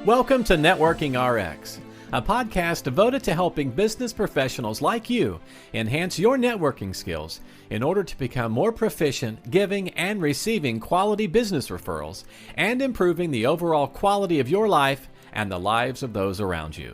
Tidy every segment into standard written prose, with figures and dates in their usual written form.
Welcome to Networking RX, a podcast devoted to helping business professionals like you enhance your networking skills in order to become more proficient giving and receiving quality business referrals and improving the overall quality of your life and the lives of those around you.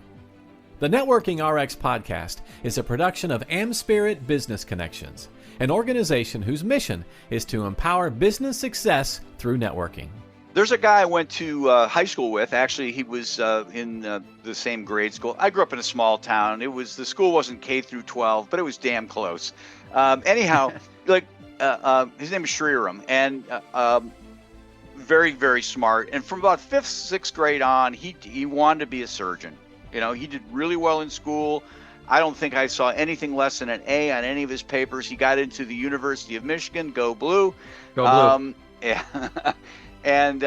The Networking RX podcast is a production of AmSpirit Business Connections, an organization whose mission is to empower business success through networking. There's a guy I went to high school with. Actually, he was in the same grade school. I grew up in a small town. The school wasn't K through 12, but it was damn close. Anyhow, his name is Shriram, and very, very smart. And from about 5th, 6th grade on, he wanted to be a surgeon. You know, he did really well in school. I don't think I saw anything less than an A on any of his papers. He got into the University of Michigan. Go Blue. Go Blue. Yeah. And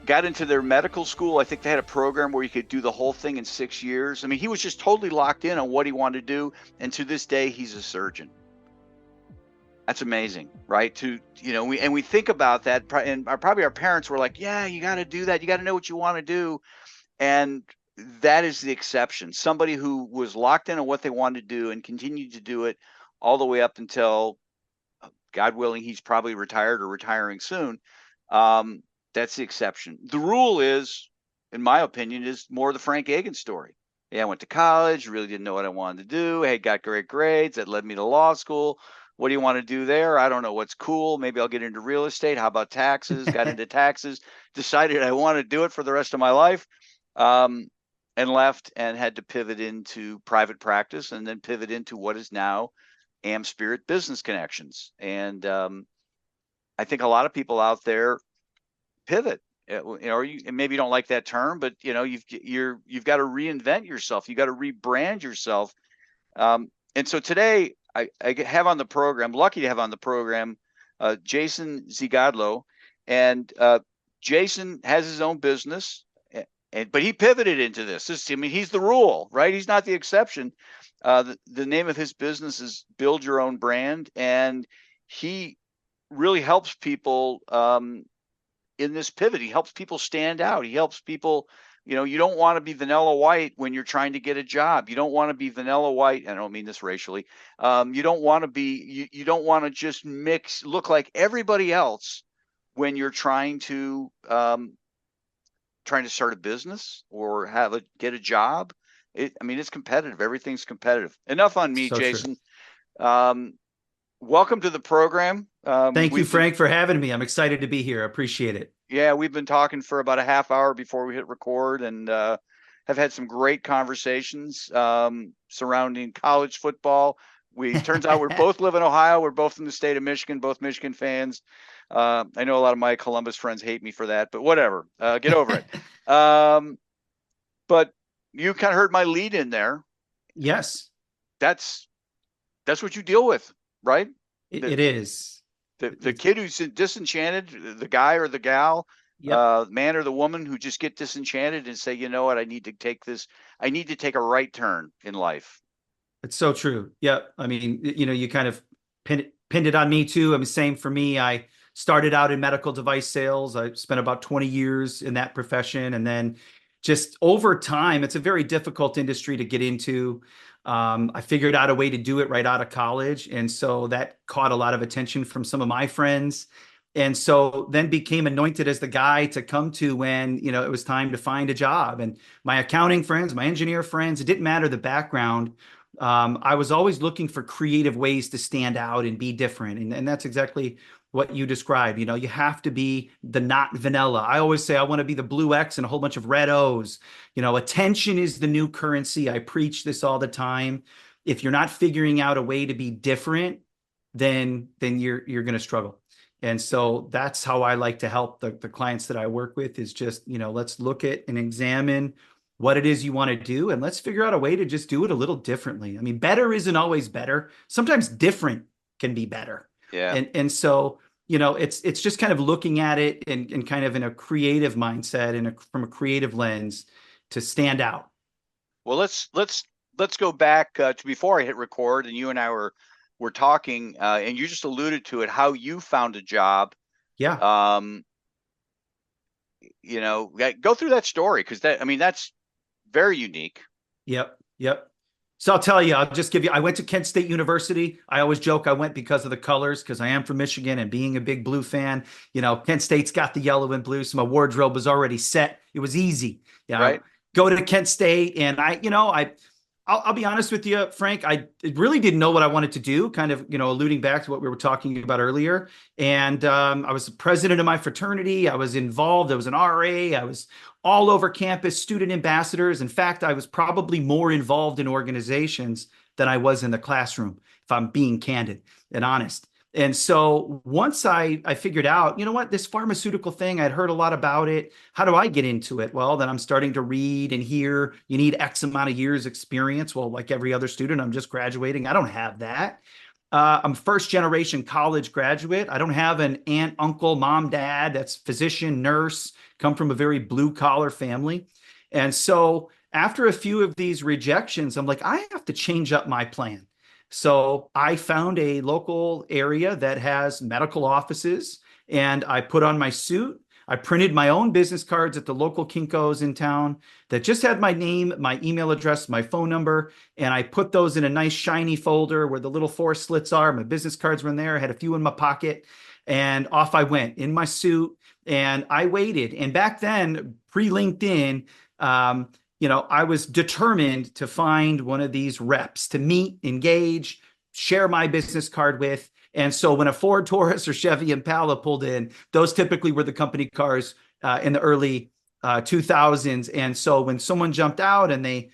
got into their medical school. I think they had a program where you could do the whole thing in 6 years. I mean, he was just totally locked in on what he wanted to do. And to this day, he's a surgeon. That's amazing, right? We think about that, and probably our parents were like, yeah, you got to do that. You got to know what you want to do. And that is the exception. Somebody who was locked in on what they wanted to do and continued to do it all the way up until, God willing, he's probably retired or retiring soon. That's the exception. The rule is, in my opinion, is more the Frank Agin story. Yeah, I went to college, really didn't know what I wanted to do. Hey, got great grades. That led me to law school. What do you want to do there? I don't know what's cool. Maybe I'll get into real estate. How about taxes? Got into taxes. Decided I want to do it for the rest of my life. And left and had to pivot into private practice and then pivot into what is now AmSpirit Business Connections. And I think a lot of people out there pivot, or maybe you don't like that term, but you've got to reinvent yourself. You got to rebrand yourself. And so today I have on the program, lucky to have on the program, Jason Zigadlo, and Jason has his own business, but he pivoted into this. He's the rule, right? He's not the exception. The name of his business is Build Your Own Brand, and he really helps people in this pivot. He helps people stand out. He helps people. You don't want to be vanilla white when you're trying to get a job. You don't want to be vanilla white. I don't mean this racially. You don't want to be. You don't want to just look like everybody else when you're trying to start a business or get a job. It's competitive. Everything's competitive. Enough on me, so Jason. Welcome to the program. Thank you, Frank, for having me. I'm excited to be here. I appreciate it. Yeah, we've been talking for about a half hour before we hit record, and have had some great conversations surrounding college football. Turns out we both live in Ohio. We're both in the state of Michigan, both Michigan fans. I know a lot of my Columbus friends hate me for that, but whatever. Get over it. But you kind of heard my lead in there. Yes. That's what you deal with, right? It is. The kid who's disenchanted, the guy or the gal, yep. Man or the woman who just get disenchanted and say, you know what, I need to take a right turn in life. It's so true. Yeah. You kind of pinned it on me too. Same for me. I started out in medical device sales. I spent about 20 years in that profession. And then just over time, it's a very difficult industry to get into. I figured out a way to do it right out of college. And so that caught a lot of attention from some of my friends. And so then became anointed as the guy to come to when, it was time to find a job. And my accounting friends, my engineer friends, it didn't matter the background. I was always looking for creative ways to stand out and be different. And that's exactly what you described. You have to be the not vanilla. I always say I want to be the blue X and a whole bunch of red O's. Attention is the new currency. I preach this all the time. If you're not figuring out a way to be different, then you're going to struggle. And so that's how I like to help the clients that I work with is just, let's look at and examine what it is you want to do, and let's figure out a way to just do it a little differently. Better isn't always better. Sometimes different can be better. Yeah. And so, it's just kind of looking at it and kind of in a creative mindset and from a creative lens to stand out. Well, let's go back to before I hit record, and you and I were talking, and you just alluded to it, how you found a job. Yeah. Go through that story, because that's very unique. Yep. So I'll tell you, I'll just give you, I went to Kent State University. I always joke I went because of the colors, because I am from Michigan, and being a big blue fan, Kent State's got the yellow and blue. So my wardrobe was already set. It was easy. Right. Go to Kent State, and I'll be honest with you, Frank, I really didn't know what I wanted to do, kind of, alluding back to what we were talking about earlier. And I was the president of my fraternity. I was involved. I was an RA. I was all over campus, student ambassadors. In fact, I was probably more involved in organizations than I was in the classroom, if I'm being candid and honest. And so once I figured out, this pharmaceutical thing, I'd heard a lot about it. How do I get into it? Well, then I'm starting to read and hear you need X amount of years experience. Well, like every other student, I'm just graduating. I don't have that. I'm first generation college graduate. I don't have an aunt, uncle, mom, dad that's physician, nurse, come from a very blue collar family. And so after a few of these rejections, I'm like, I have to change up my plan. So I found a local area that has medical offices, and I put on my suit. I printed my own business cards at the local Kinko's in town that just had my name, my email address, my phone number, and I put those in a nice shiny folder where the little 4 slits are. My business cards were in there. I had a few in my pocket, and off I went in my suit, and I waited. And back then, pre-LinkedIn, I was determined to find one of these reps to meet, engage, share my business card with. And so when a Ford Taurus or Chevy Impala pulled in, those typically were the company cars in the early 2000s. And so when someone jumped out and they,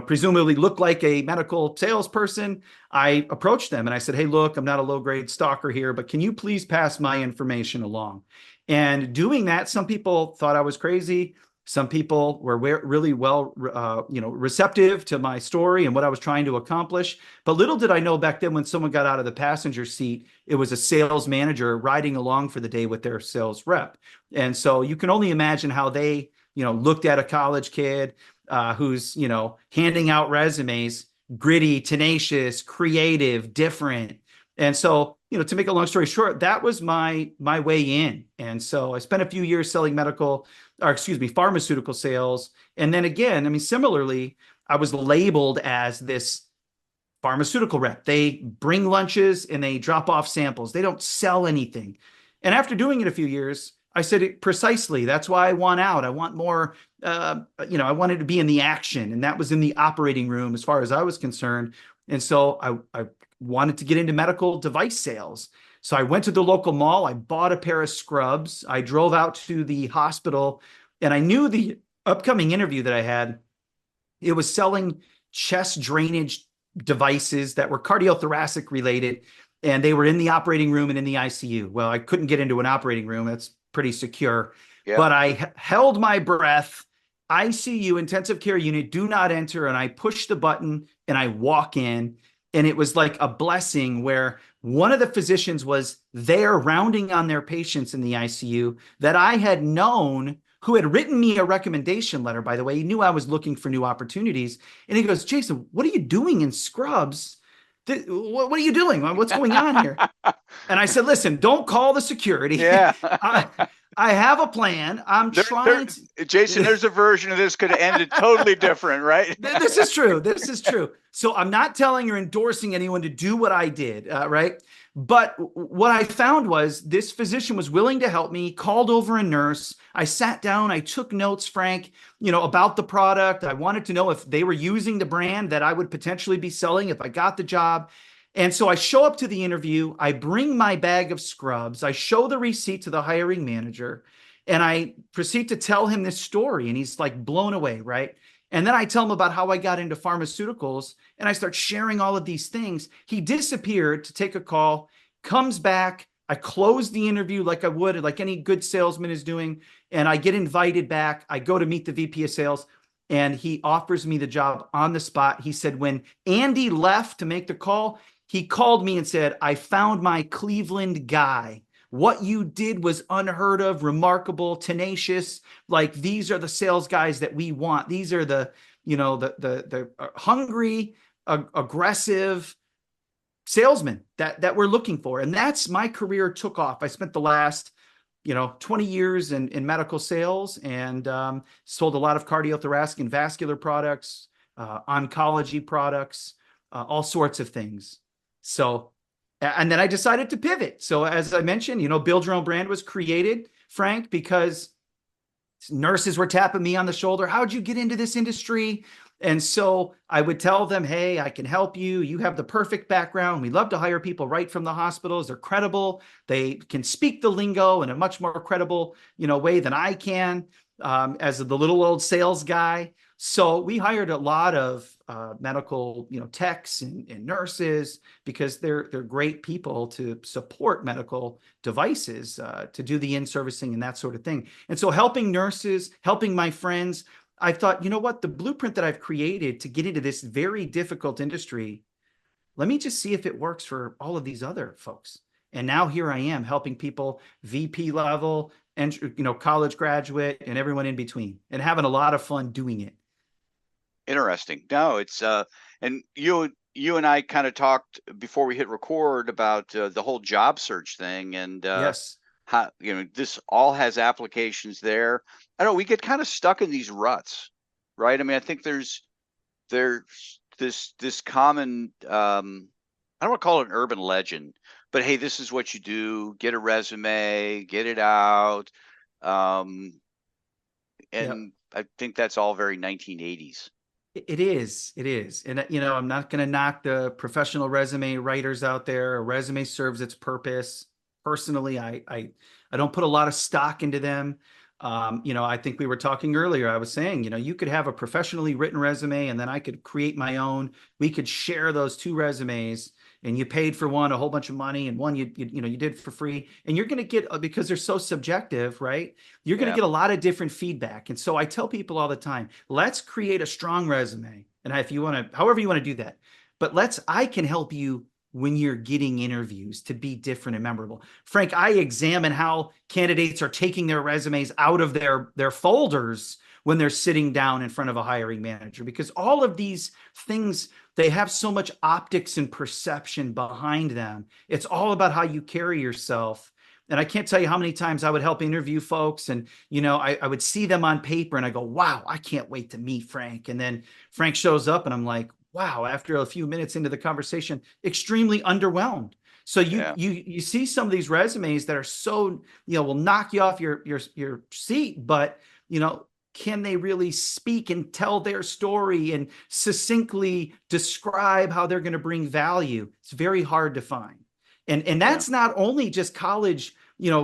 presumably looked like a medical salesperson, I approached them and I said, hey, look, I'm not a low grade stalker here, but can you please pass my information along? And doing that, some people thought I was crazy. Some people were really well, receptive to my story and what I was trying to accomplish. But little did I know back then, when someone got out of the passenger seat, it was a sales manager riding along for the day with their sales rep. And so you can only imagine how they, looked at a college kid who's, handing out resumes, gritty, tenacious, creative, different. And so, to make a long story short, that was my way in. And so I spent a few years selling pharmaceutical sales. And then again, similarly, I was labeled as this pharmaceutical rep. They bring lunches and they drop off samples. They don't sell anything. And after doing it a few years, I said it precisely. That's why I want out. I want more, I wanted to be in the action. And that was in the operating room as far as I was concerned. And so I wanted to get into medical device sales. So I went to the local mall. I bought a pair of scrubs. I drove out to the hospital, and I knew the upcoming interview that I had, it was selling chest drainage devices that were cardiothoracic related, and they were in the operating room and in the ICU. Well, I couldn't get into an operating room. That's pretty secure. Yeah. But I held my breath. ICU, intensive care unit, do not enter. And I push the button and I walk in. And it was like a blessing where one of the physicians was there rounding on their patients in the ICU that I had known, who had written me a recommendation letter, by the way. He knew I was looking for new opportunities. And he goes, Jason, what are you doing in scrubs? What are you doing? What's going on here? And I said, listen, don't call the security. Yeah. I have a plan. Jason, there's a version of this could have ended totally different, right? This is true. This is true. So I'm not telling or endorsing anyone to do what I did, right? But what I found was this physician was willing to help me, called over a nurse. I sat down, I took notes, Frank, about the product. I wanted to know if they were using the brand that I would potentially be selling if I got the job. And so I show up to the interview, I bring my bag of scrubs, I show the receipt to the hiring manager, and I proceed to tell him this story. And he's like blown away, right? And then I tell him about how I got into pharmaceuticals, and I start sharing all of these things. He disappeared to take a call, comes back. I close the interview like I would, like any good salesman is doing. And I get invited back. I go to meet the VP of sales, and he offers me the job on the spot. He said, when Andy left to make the call, he called me and said, I found my Cleveland guy. What you did was unheard of, remarkable, tenacious. Like, these are the sales guys that we want. These are the hungry, aggressive salesmen that we're looking for. And that's my career took off. I spent the last 20 years in medical sales, and sold a lot of cardiothoracic and vascular products, oncology products, all sorts of things. So, and then I decided to pivot. So as I mentioned, Build Your Own Brand was created, Frank, because nurses were tapping me on the shoulder. How'd you get into this industry? And so I would tell them, hey, I can help you. You have the perfect background. We love to hire people right from the hospitals. They're credible. They can speak the lingo in a much more credible, way than I can, as the little old sales guy. So we hired a lot of medical, techs and nurses, because they're great people to support medical devices, to do the in-servicing and that sort of thing. And so helping nurses, helping my friends, I thought, you know what, the blueprint that I've created to get into this very difficult industry, let me just see if it works for all of these other folks. And now here I am helping people VP level and, college graduate and everyone in between, and having a lot of fun doing it. Interesting. No, it's and you and I kind of talked before we hit record about the whole job search thing, and Yes. how, this all has applications there. I don't know, we get kind of stuck in these ruts, right? I mean, I think there's this common, I don't want to call it an urban legend, but hey, this is what you do: get a resume, get it out, and Yep. I think that's all very 1980s. It is. It is. And, I'm not going to knock the professional resume writers out there. A resume serves its purpose. Personally, I don't put a lot of stock into them. I think we were talking earlier. I was saying, you could have a professionally written resume, and then I could create my own. We could share those two resumes, and you paid for one a whole bunch of money, and one you did for free. And you're going to get, because they're so subjective, right? You're going to get a lot of different feedback. And so I tell people all the time, let's create a strong resume. And if you want to, however you want to do that, but I can help you when you're getting interviews to be different and memorable. Frank, I examine how candidates are taking their resumes out of their folders when they're sitting down in front of a hiring manager, because all of these things, they have so much optics and perception behind them. It's all about how you carry yourself. And I can't tell you how many times I would help interview folks, and, I would see them on paper and I go, wow, I can't wait to meet Frank. And then Frank shows up and I'm like, wow, after a few minutes into the conversation, extremely underwhelmed. So you see some of these resumes that are so, will knock you off your seat, but, can they really speak and tell their story and succinctly describe how they're going to bring value? It's very hard to find. And that's not only just college,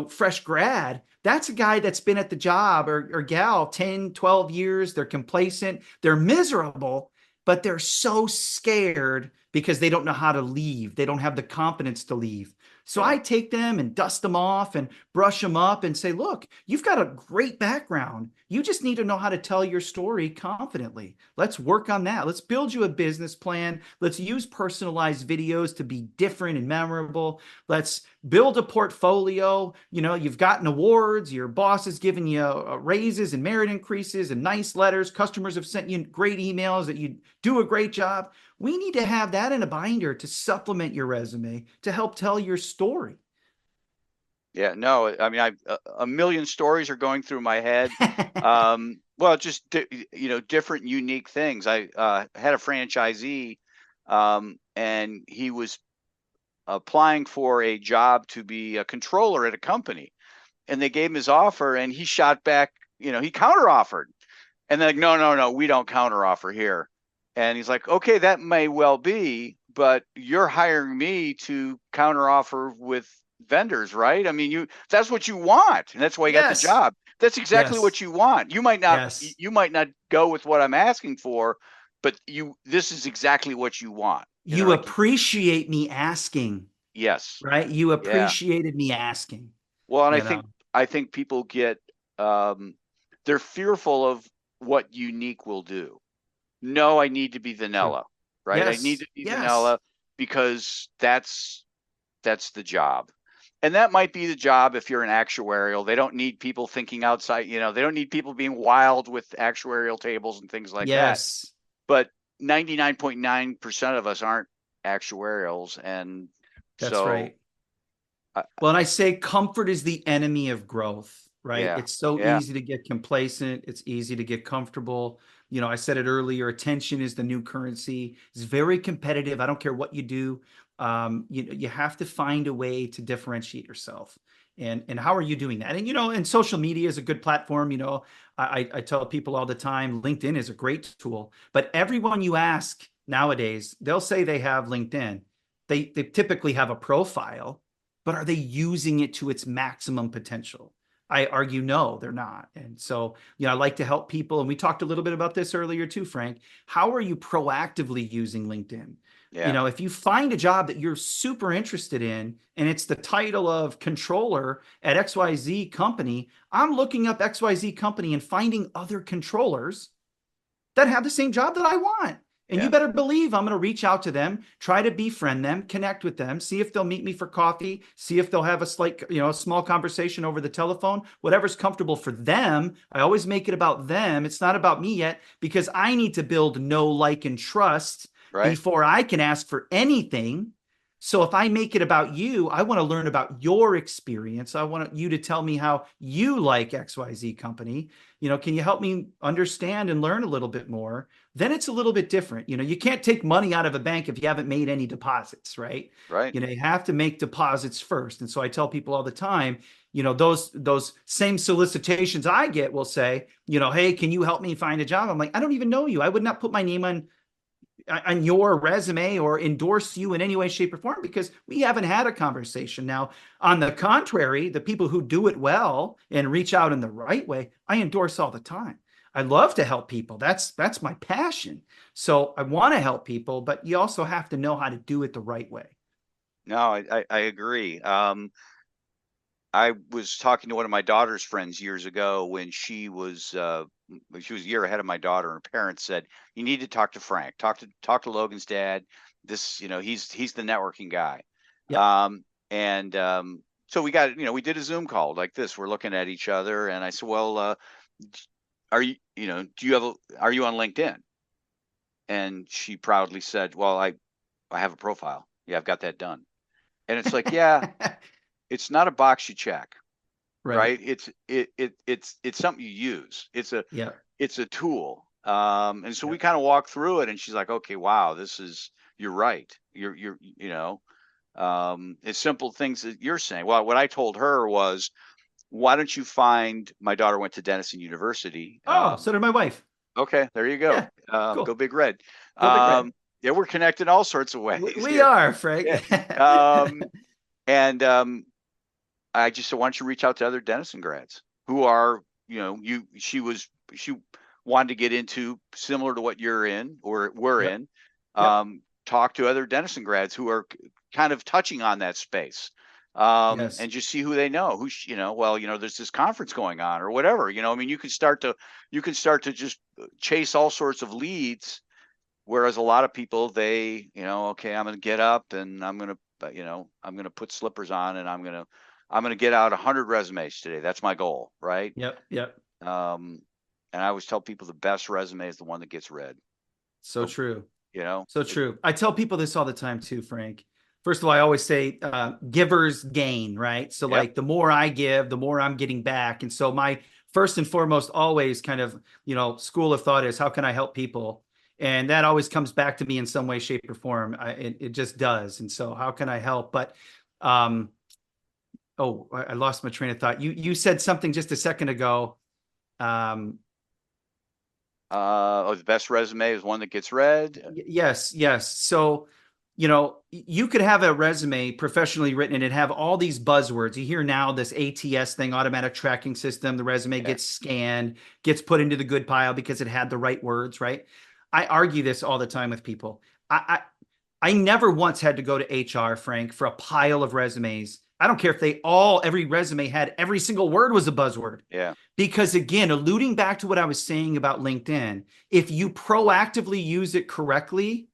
fresh grad. That's a guy that's been at the job, or gal 10, 12 years. They're complacent. They're miserable, but they're so scared because they don't know how to leave. They don't have the confidence to leave. So I take them and dust them off and brush them up and say, look, you've got a great background. You just need to know how to tell your story confidently. Let's work on that. Let's build you a business plan. Let's use personalized videos to be different and memorable. Let's build a portfolio. You've gotten awards. Your boss has given you raises and merit increases and nice letters. Customers have sent you great emails that you do a great job. We need to have that in a binder to supplement your resume to help tell your story. Yeah, no, I mean, a million stories are going through my head. Well, just different, unique things. I had a franchisee, and he was applying for a job to be a controller at a company, and they gave him his offer, and he shot back. He counter offered, and they're like, no, we don't counter offer here. And he's like, okay, that may well be, but you're hiring me to counter offer with vendors, right? I mean, that's what you want, and that's why you got the job. That's exactly what you want. You might not go with what I'm asking for, but this is exactly what you want. You appreciate me asking. Yes. Right? You appreciated me asking. Well, and I think people get they're fearful of what unique will do. No, I need to be vanilla, right? I need to be vanilla because that's the job. And that might be the job if you're an actuarial. They don't need people thinking outside, they don't need people being wild with actuarial tables and things like that. But 99.9% of us aren't actuarials. And that's right. Well, and I say comfort is the enemy of growth, right? Yeah, It's so yeah, easy to get complacent. It's easy to get comfortable. I said it earlier, attention is the new currency. It's very competitive. I don't care what you do. You have to find a way to differentiate yourself. And how are you doing that? And social media is a good platform. I tell people all the time, LinkedIn is a great tool, but everyone you ask nowadays, they'll say they have LinkedIn. They typically have a profile, but are they using it to its maximum potential? I argue no, they're not. And so, I like to help people. And we talked a little bit about this earlier too, Frank. How are you proactively using LinkedIn? yeah, If you find a job that you're super interested in and it's the title of controller at XYZ company, I'm looking up XYZ company and finding other controllers that have the same job that I want. And you yeah. better believe I'm going to reach out to them, try to befriend them, connect with them, see if they'll meet me for coffee, see if they'll have a small conversation over the telephone, whatever's comfortable for them. I always make it about them. It's not about me yet because I need to build know, like, and trust Right. before I can ask for anything. So if I make it about you, I want to learn about your experience. I want you to tell me how you like XYZ company. Can you help me understand and learn a little bit more? Then it's a little bit different. You can't take money out of a bank if you haven't made any deposits, right? Right. You have to make deposits first. And so I tell people all the time, those same solicitations I get will say, hey, can you help me find a job? I'm like, I don't even know you. I would not put my name on your resume or endorse you in any way, shape, or form because we haven't had a conversation. Now, on the contrary, the people who do it well and reach out in the right way, I endorse all the time. I love to help people. That's my passion. So I want to help people, but you also have to know how to do it the right way. No, I agree. I was talking to one of my daughter's friends years ago when she was a year ahead of my daughter, and her parents said, "You need to talk to Frank. Talk to Logan's dad. This, he's the networking guy." Yep. And so we did a Zoom call like this. We're looking at each other, and I said, "Well, are you, are you on LinkedIn?" And she proudly said, "Well, I have a profile. Yeah, I've got that done." And it's like, yeah, it's not a box you check, Right. right? It's something you use. Yeah. It's a tool. And so we kind of walk through it, and she's like, "Okay, wow, you're right. It's simple things that you're saying." Well, what I told her was, why don't you find, my daughter went to Denison University. Oh, so did my wife. Okay, there you go. Yeah. Go Cool. Big Red. Go Big Red. Yeah, we're connected all sorts of ways We here. are, Frank. Yeah. And I just said, why don't you reach out to other Denison grads who are, she wanted to get into similar to what you're in or we're Yep. in. Yep. Talk to other Denison grads who are kind of touching on that space. Yes. And just see who they know, there's this conference going on or whatever, I mean, you can start to just chase all sorts of leads. Whereas a lot of people, they, okay, I'm going to get up and I'm going to put slippers on and I'm going to get out 100 resumes today. That's my goal. Right. Yep. Yep. And I always tell people the best resume is the one that gets read. So true. So true. I tell people this all the time too, Frank. First of all, I always say givers gain, right? So Yep. like the more I give, the more I'm getting back. And so my first and foremost, always kind of, school of thought is how can I help people? And that always comes back to me in some way, shape, or form. It just does. And so how can I help? But I lost my train of thought. You said something just a second ago. The best resume is one that gets read. Yes. So, you could have a resume professionally written and it have all these buzzwords. You hear now this ATS thing, automatic tracking system. The resume gets scanned, gets put into the good pile because it had the right words, right? I argue this all the time with people. I never once had to go to HR, Frank, for a pile of resumes. I don't care if every resume had every single word was a buzzword. Yeah. Because again, alluding back to what I was saying about LinkedIn, if you proactively use it correctly,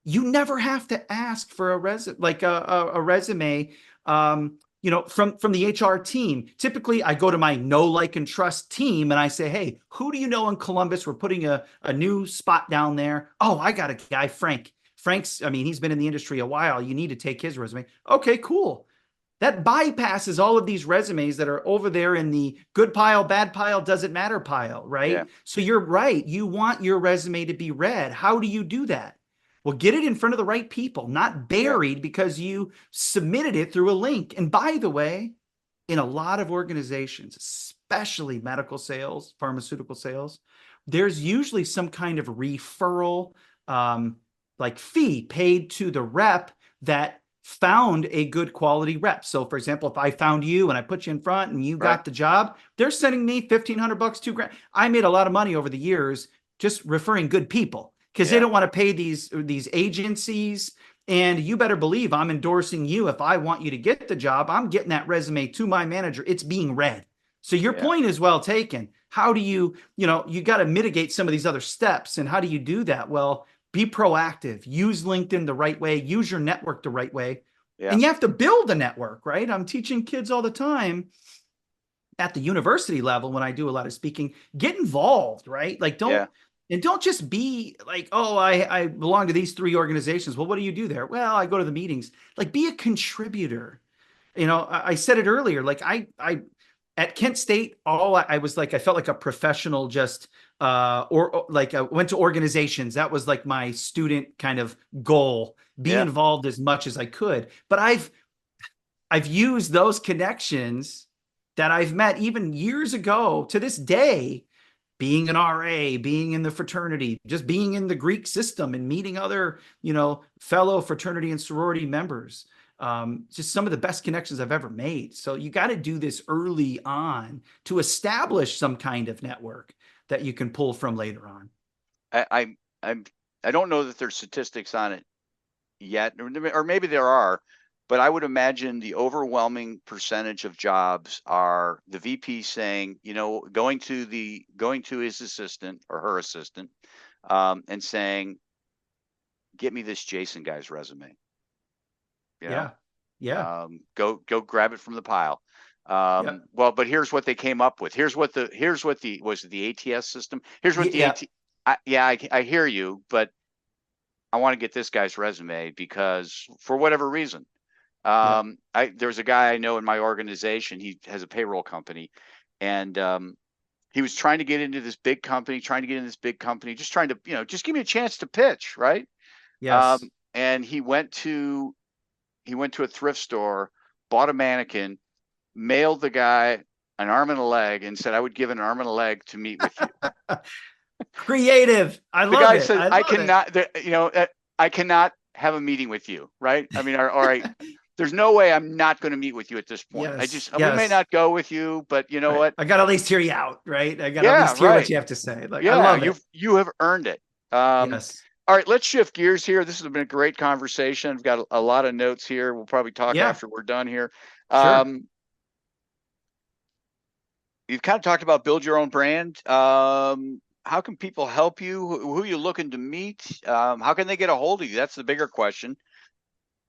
you never have to ask for a resume, from the HR team. Typically, I go to my know, like, and trust team and I say, hey, who do you know in Columbus? We're putting a new spot down there. Oh, I got a guy, Frank. He's been in the industry a while. You need to take his resume. Okay, cool. That bypasses all of these resumes that are over there in the good pile, bad pile, doesn't matter pile, right? Yeah. So you're right. You want your resume to be read. How do you do that? Well, get it in front of the right people, not Yeah. buried because you submitted it through a link. And by the way, in a lot of organizations, especially medical sales, pharmaceutical sales, there's usually some kind of referral like fee paid to the rep that found a good quality rep. So for example, if I found you and I put you in front and you Right. got the job, they're sending me $1,500, $2,000. I made a lot of money over the years just referring good people because they Yeah. don't want to pay these agencies. And you better believe I'm endorsing you. If I want you to get the job, I'm getting that resume to my manager. It's being read. So your Yeah. point is well taken. How do you got to mitigate some of these other steps. And how do you do that? Well, be proactive, use LinkedIn the right way, use your network the right way. Yeah. And you have to build a network, right? I'm teaching kids all the time at the university level when I do a lot of speaking, get involved, right? Like don't just be like, oh, I belong to these 3 organizations. Well, what do you do there? Well, I go to the meetings. Like be a contributor. I said it earlier, like I at Kent State, I was like, I felt like a professional, just or like I went to organizations. That was like my student kind of goal, be Yeah. involved as much as I could. But I've used those connections that I've met even years ago to this day, being an RA, being in the fraternity, just being in the Greek system and meeting other, fellow fraternity and sorority members. Just some of the best connections I've ever made. So you got to do this early on to establish some kind of network that you can pull from later on. I don't know that there's statistics on it yet, or maybe there are, but I would imagine the overwhelming percentage of jobs are the VP saying, going to his assistant or her assistant, and saying, "Get me this Jason guy's resume." Yeah. Go grab it from the pile. Yeah. Well, but here's what they came up with. Here's what was it the ATS system? Here's what the I hear you, but I want to get this guy's resume because for whatever reason. There's a guy I know in my organization. He has a payroll company, and he was trying to get into this big company, just trying to, just give me a chance to pitch, right? Yes. And he went to a thrift store, bought a mannequin, mailed the guy an arm and a leg, and said I would give an arm and a leg to meet with you. Creative. I love it. The guy said, I cannot have a meeting with you, right? I mean, all right. There's no way I'm not going to meet with you at this point. Yes, we may not go with you, but you know what? I got to at least hear you out, right? I got to at least hear what you have to say. Like, I love it. You have earned it. Yes. All right, let's shift gears here. This has been a great conversation. I've got a lot of notes here. We'll probably talk after we're done here. Sure. You've kind of talked about build your own brand. How can people help you? Who are you looking to meet? How can they get a hold of you? That's the bigger question.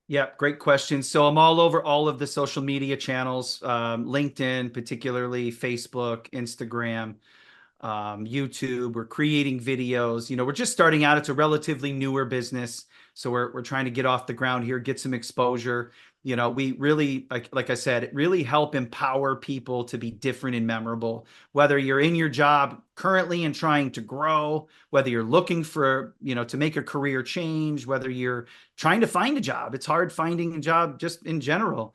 Yeah, great question. So I'm all over all of the social media channels, LinkedIn, particularly Facebook, Instagram, YouTube. We're creating videos. We're just starting out. It's a relatively newer business. So we're trying to get off the ground here, get some exposure. We really, like I said, really help empower people to be different and memorable, whether you're in your job currently and trying to grow, whether you're looking for, to make a career change, whether you're trying to find a job. It's hard finding a job just in general.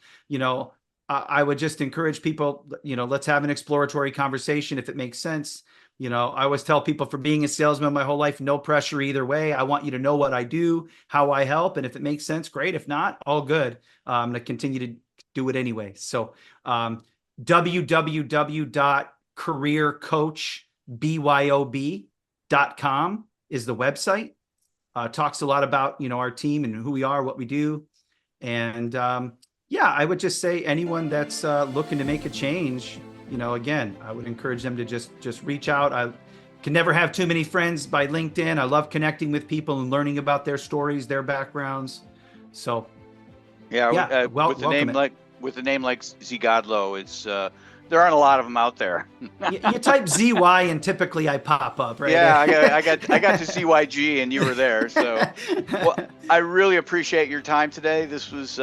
I would just encourage people, let's have an exploratory conversation if it makes sense. I always tell people, for being a salesman my whole life, no pressure either way. I want you to know what I do, how I help. And if it makes sense, great. If not, all good. I'm going to continue to do it anyway. So www.careercoachbyob.com is the website. Talks a lot about, our team and who we are, what we do. And I would just say anyone that's looking to make a change, again, I would encourage them to just reach out. I can never have too many friends by LinkedIn. I love connecting with people and learning about their stories, their backgrounds. So, with a name like Zigodlo, it's there aren't a lot of them out there. you type ZY and typically I pop up, right? Yeah, I got to ZYG and you were there. So, well, I really appreciate your time today. This was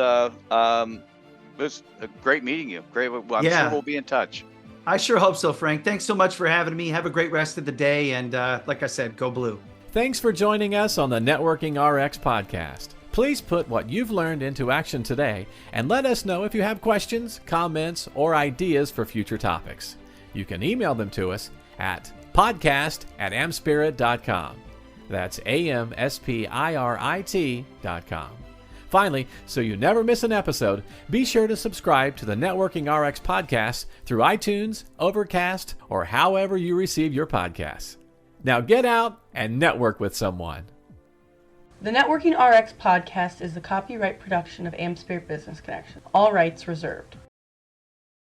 was great meeting you. Great. I'm Yeah. sure we'll be in touch. I sure hope so, Frank. Thanks so much for having me. Have a great rest of the day. And like I said, go blue. Thanks for joining us on the Networking RX podcast. Please put what you've learned into action today and let us know if you have questions, comments, or ideas for future topics. You can email them to us at podcast@amspirit.com. That's AmSpirit.com. Finally, so you never miss an episode, be sure to subscribe to the Networking RX podcast through iTunes, Overcast, or however you receive your podcasts. Now get out and network with someone. The Networking RX podcast is the copyright production of AmSpirit Business Connection. All rights reserved.